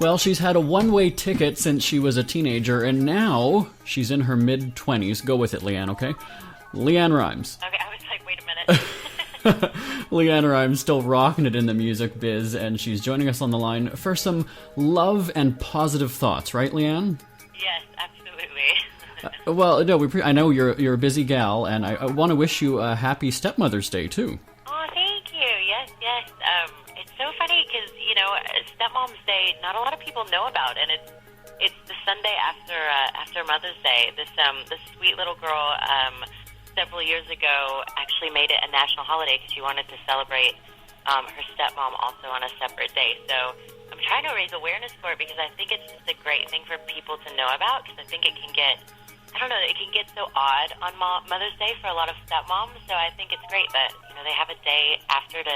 Well, she's had a one-way ticket since she was a teenager, and now she's in her mid-20s. Go with it, LeAnn, okay? LeAnn Rimes. Okay, I was like, wait a minute. LeAnn Rimes still rocking it in the music biz, and she's joining us on the line for some love and positive thoughts, right, LeAnn? Yes, absolutely. Well, no, I know you're a busy gal, and I want to wish you a happy Stepmother's Day, too. Oh, thank you. Yes. It's so funny because, Stepmom's Day, not a lot of people know about, and it's the Sunday after Mother's Day. This sweet little girl several years ago actually made it a national holiday because she wanted to celebrate her stepmom also on a separate day. So I'm trying to raise awareness for it because I think it's just a great thing for people to know about, because I think it can get, it can get so odd on Mother's Day for a lot of stepmoms. So I think it's great that, they have a day after to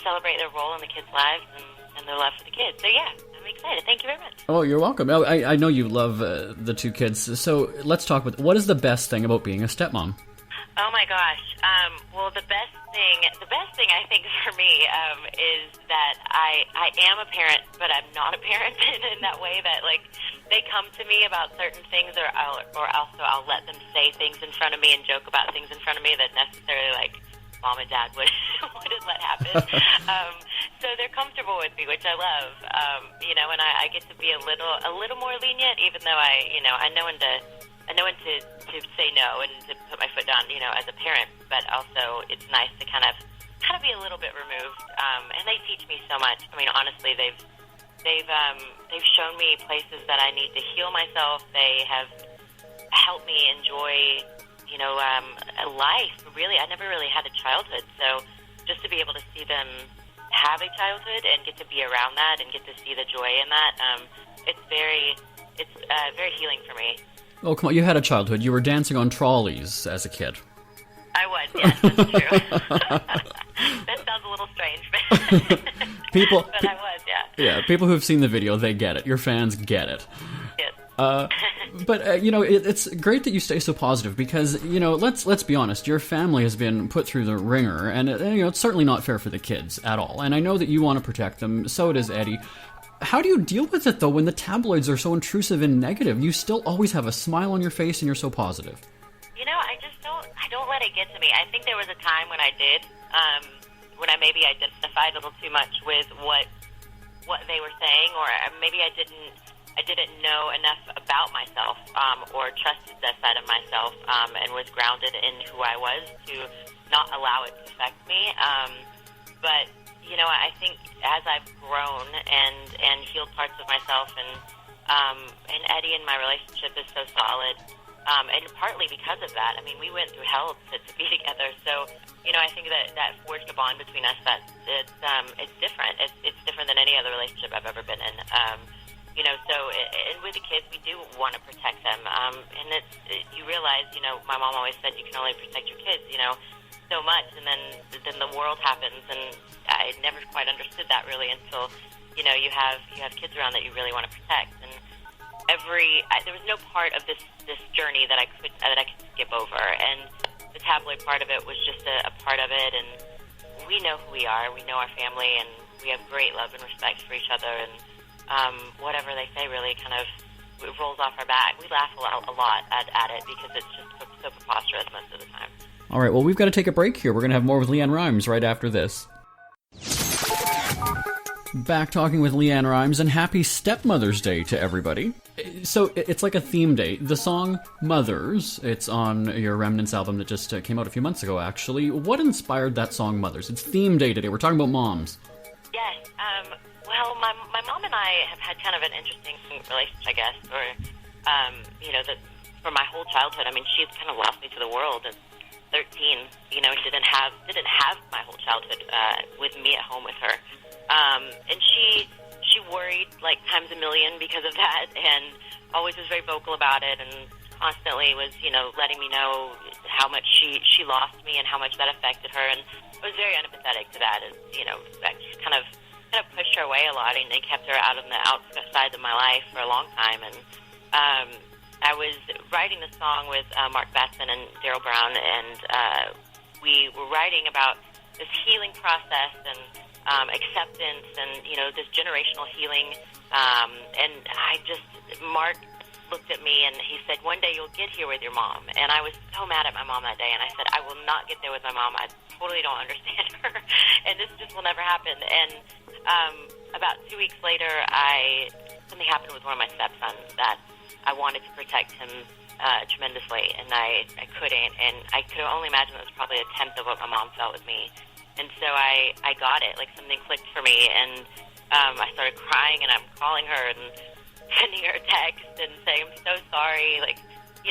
celebrate their role in the kids' lives and their love for the kids. So yeah, I'm excited. Thank you very much. Oh, you're welcome. I know you love the two kids. So let's talk about, what is the best thing about being a stepmom? Oh my gosh. Well, the best thing I think for me is that I am a parent, but I'm not a parent in that way that, like, they come to me about certain things, or I'll let them say things in front of me and joke about things in front of me that necessarily, like, mom and dad wouldn't let happen. So they're comfortable with me, which I love. And I get to be a little more lenient, even though I know when to say no and to put my foot down, as a parent. But also, it's nice to kind of be a little bit removed. And they teach me so much. I mean, honestly, they've shown me places that I need to heal myself. They have helped me enjoy, life. Really, I never really had a childhood, so just to be able to see them have a childhood and get to be around that and get to see the joy in that, it's very healing for me. Oh, come on, you had a childhood. You were dancing on trolleys as a kid. I was, yes, that's true. That sounds a little strange, but but I was, yeah. Yeah, people who've seen the video, they get it. Your fans get it. Yes. But it's great that you stay so positive because, let's be honest, your family has been put through the ringer, and it's certainly not fair for the kids at all. And I know that you want to protect them, so does Eddie. How do you deal with it, though, when the tabloids are so intrusive and negative? You still always have a smile on your face and you're so positive. I don't let it get to me. I think there was a time when I did, when I maybe identified a little too much with what they were saying, or maybe I didn't know enough about myself, or trusted that side of myself, and was grounded in who I was to not allow it to affect me. But I think as I've grown and healed parts of myself, and Eddie and my relationship is so solid, and partly because of that. I mean, we went through hell to be together. So, I think that forged a bond between us that it's different. It's different than any other relationship I've ever been in. And with the kids, we do want to protect them. And you realize, my mom always said you can only protect your kids, so much, and then the world happens, and I never quite understood that really until, you have kids around that you really want to protect. And there was no part of this journey that I could skip over, and the tabloid part of it was just a part of it. And we know who we are, we know our family, and we have great love and respect for each other, and whatever they say really kind of rolls off our back. We laugh a lot at it because it's just so preposterous most of the time. All right, well, we've got to take a break here. We're going to have more with LeAnn Rimes right after this. Back talking with LeAnn Rimes, and happy Stepmother's Day to everybody. So it's like a theme day. The song Mothers, it's on your Remnants album that just came out a few months ago, actually. What inspired that song Mothers? It's theme day today. We're talking about moms. Yes. Well, my mom and I have had kind of an interesting relationship, I guess, or, for my whole childhood. I mean, she's kind of lost me to the world at 13, didn't have my whole childhood with me at home with her. And she worried like times a million because of that, and always was very vocal about it, and constantly was, letting me know how much she lost me and how much that affected her. And I was very unempathetic to that, and, that just kind of pushed her away a lot, and it kept her out on the outside of my life for a long time. And I was writing the song with Mark Batson and Daryl Brown, and we were writing about this healing process, and acceptance and, this generational healing. And Mark looked at me and he said, one day you'll get here with your mom. And I was so mad at my mom that day. And I said, I will not get there with my mom. I totally don't understand her. And this just will never happen. And about 2 weeks later, something happened with one of my stepsons that I wanted to protect him tremendously. And I couldn't. And I could only imagine it was probably a tenth of what my mom felt with me. And so I got it. Like something clicked for me. And I started crying and I'm calling her and sending her a text and saying, I'm so sorry. Like,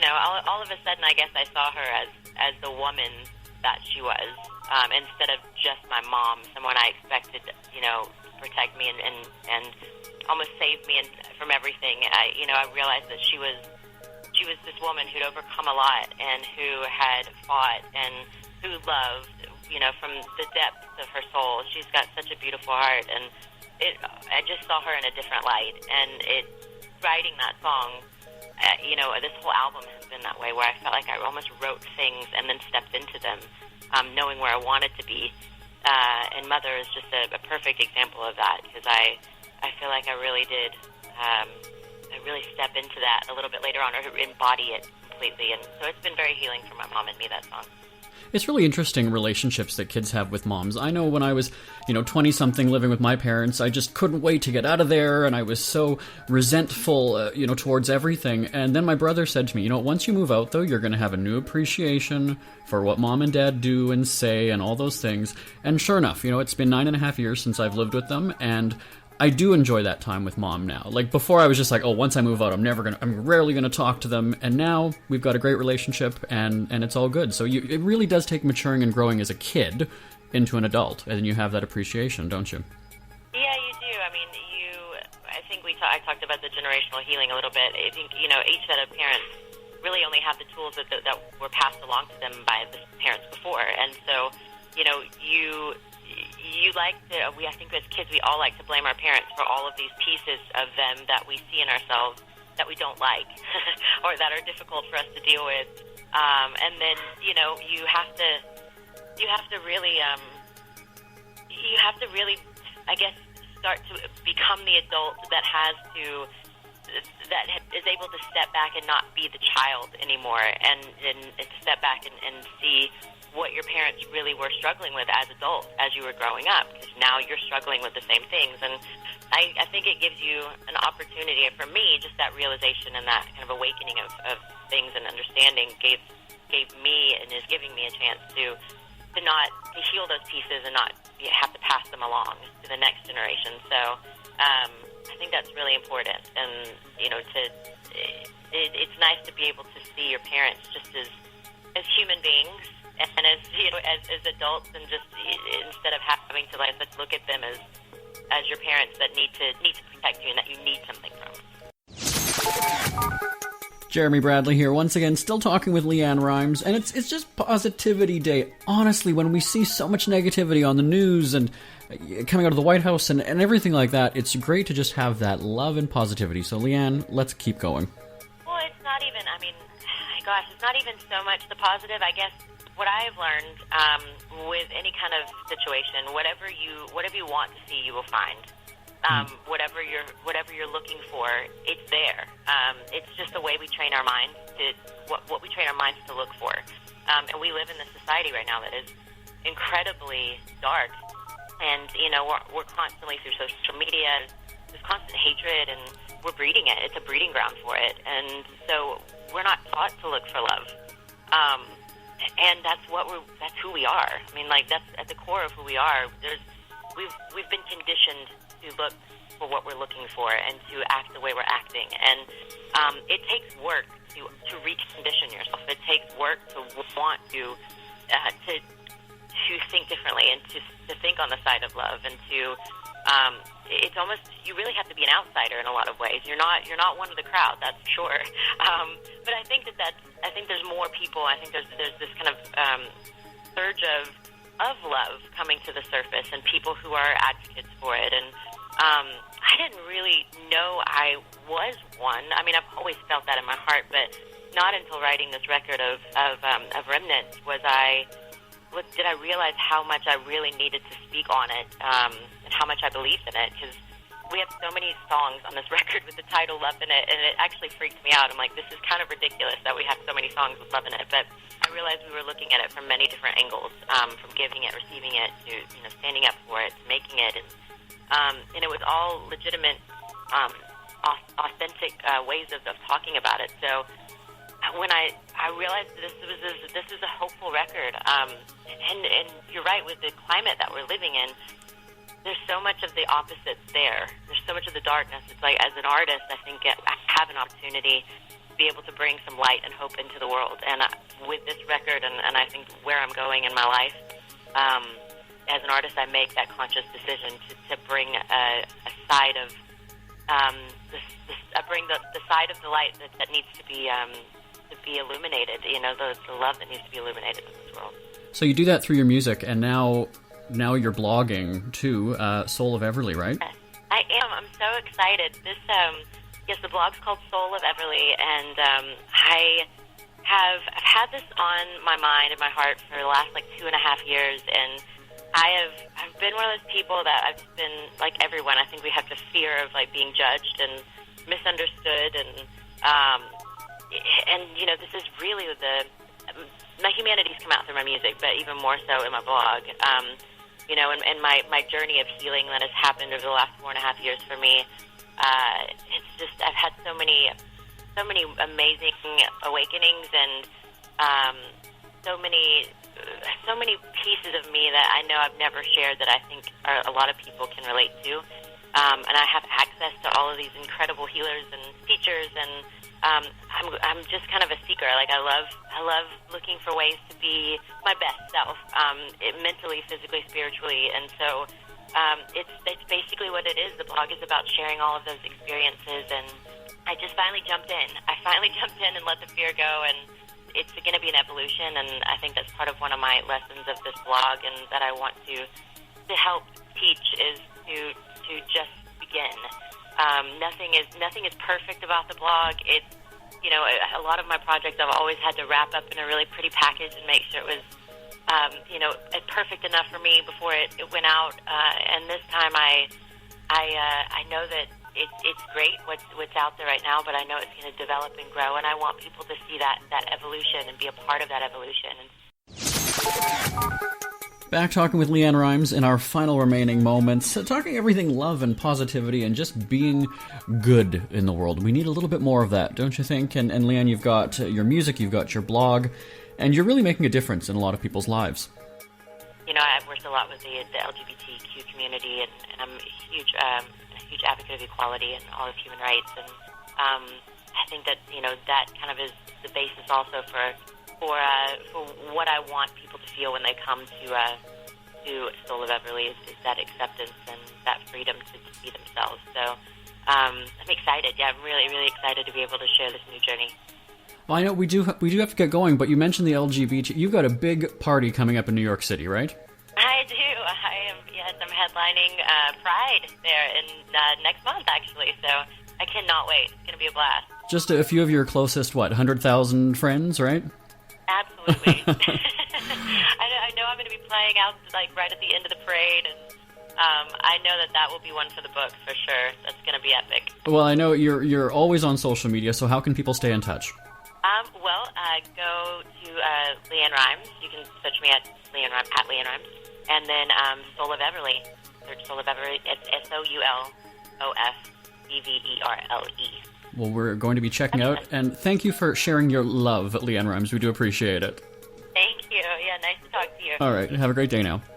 all of a sudden, I guess I saw her as the woman that she was, instead of just my mom, someone I expected, to protect me and almost save me from everything. I realized that she was this woman who'd overcome a lot and who had fought and who loved, from the depths of her soul. She's got such a beautiful heart, and I just saw her in a different light. And writing that song, this whole album has been that way, where I felt like I almost wrote things and then stepped into them, knowing where I wanted to be. And Mother is just a perfect example of that, because I feel like I really did, I really step into that a little bit later on, or embody it completely. And so it's been very healing for my mom and me, that song. It's really interesting relationships that kids have with moms. I know when I was, 20-something living with my parents, I just couldn't wait to get out of there, and I was so resentful, towards everything. And then my brother said to me, once you move out, though, you're going to have a new appreciation for what mom and dad do and say and all those things. And sure enough, it's been 9.5 years since I've lived with them, and I do enjoy that time with mom now. Like, before I was just like, oh, once I move out, I'm rarely gonna talk to them, and now we've got a great relationship, and it's all good. So it really does take maturing and growing as a kid into an adult, and you have that appreciation, don't you? Yeah, you do. I mean, I think I talked about the generational healing a little bit. I think, each set of parents really only have the tools that were passed along to them by the parents before, and so, I think as kids, we all like to blame our parents for all of these pieces of them that we see in ourselves that we don't like or that are difficult for us to deal with. And then, you have to really, I guess, start to become the adult that is able to step back and not be the child anymore, and step back and see what your parents really were struggling with as adults as you were growing up, because now you're struggling with the same things. And I think it gives you an opportunity. For me, just that realization and that kind of awakening of things and understanding gave me and is giving me a chance to heal those pieces and not have to pass them along to the next generation. So I think that's really important. And it's nice to be able to see your parents just as human beings, and as adults, and just instead of having to let's look at them as your parents that need to protect you and that you need something from. Jeremy Bradley here, once again, still talking with LeAnn Rimes, and it's just Positivity Day. Honestly, when we see so much negativity on the news and coming out of the White House and everything like that, it's great to just have that love and positivity. So, LeAnn, let's keep going. Well, it's not even, it's not even so much the positive. I guess what I have learned with any kind of situation, whatever you want to see, you will find. Whatever you're looking for, it's there. It's just the way we train our minds what we train our minds to look for. And we live in this society right now that is incredibly dark, and we're constantly through social media. There's constant hatred, and we're breeding it. It's a breeding ground for it, and so we're not taught to look for love. And that's who we are. I mean, that's at the core of who we are. We've been conditioned to look for what we're looking for and to act the way we're acting. And it takes work to recondition yourself. It takes work to want to think differently and to think on the side of love, and to it's almost, you really have to be an outsider in a lot of ways. You're not one of the crowd, that's for sure. But I think I think there's more people. I think there's this kind of surge of love coming to the surface, and people who are advocates for it. And I didn't really know I was one. I mean, I've always felt that in my heart, but not until writing this record of Remnants was I did I realize how much I really needed to speak on it, and how much I believed in it, because we have so many songs on this record with the title Love in it, and it actually freaked me out. I'm like, this is kind of ridiculous that we have so many songs with love in it, but I realized we were looking at it from many different angles, from giving it, receiving it, to, you know, standing up for it, to making it, and it was all legitimate, authentic ways of talking about it. So when I realized this is a hopeful record, and you're right, with the climate that we're living in, there's so much of the opposites there. There's so much of the darkness. It's like, as an artist, I think I have an opportunity to be able to bring some light and hope into the world. And with this record, and I think where I'm going in my life, as an artist, I make that conscious decision to bring a side of bring the side of the light that needs to be illuminated. You know, the love that needs to be illuminated in this world. So you do that through your music, and now you're blogging too, Soul of Everly, right? I am. I'm so excited. This, yes, the blog's called Soul of Everly, and I've had this on my mind and my heart for the last 2.5 years, and I've been one of those people that I've been, like everyone, I think we have the fear of being judged and misunderstood, and you know, this is really my humanities come out through my music, but even more so in my blog. You know, and my journey of healing that has happened over the last 4.5 years for me, it's just, I've had so many amazing awakenings, and so many pieces of me that I know I've never shared that I think a lot of people can relate to. And I have access to all of these incredible healers and teachers, and I'm just kind of a seeker. I love looking for ways to be my best self, mentally, physically, spiritually, and so it's basically what it is. The blog is about sharing all of those experiences, and I just finally jumped in. And let the fear go, and it's going to be an evolution, and I think that's part of one of my lessons of this blog, and that I want to help teach, is to just begin. Nothing is perfect about the blog. It's, you know, a lot of my projects I've always had to wrap up in a really pretty package and make sure it was, you know, perfect enough for me before it went out. And this time I know that it's great what's out there right now, but I know it's going to develop and grow, and I want people to see that evolution and be a part of that evolution. Back talking with LeAnn Rimes in our final remaining moments, talking everything love and positivity and just being good in the world. We need a little bit more of that, don't you think? And LeAnn, you've got your music, you've got your blog, and you're really making a difference in a lot of people's lives. You know, I've worked a lot with the LGBTQ community, and I'm a huge advocate of equality and all of human rights, and I think that, you know, that kind of is the basis also for what I want people to feel when they come to Soul of Everly, is that acceptance and that freedom to be themselves. So I'm excited. Yeah, I'm really, really excited to be able to share this new journey. Well, I know we do have to get going, but you mentioned the LGBT. You've got a big party coming up in New York City, right? I do. I'm headlining Pride there in next month, actually. So I cannot wait. It's going to be a blast. Just a few of your closest, 100,000 friends, right? Absolutely. I know I'm going to be playing out right at the end of the parade, and I know that will be one for the books for sure. That's going to be epic. Well, I know you're always on social media, so how can people stay in touch? Go to LeAnn Rimes. You can search me at LeAnn Rimes, and then Soul of Everly. Search Soul of Everly. It's SOULOFEVERLE. Well, we're going to be checking out, and thank you for sharing your love, LeAnn Rimes. We do appreciate it. Thank you. Yeah, nice to talk to you. All right, have a great day now.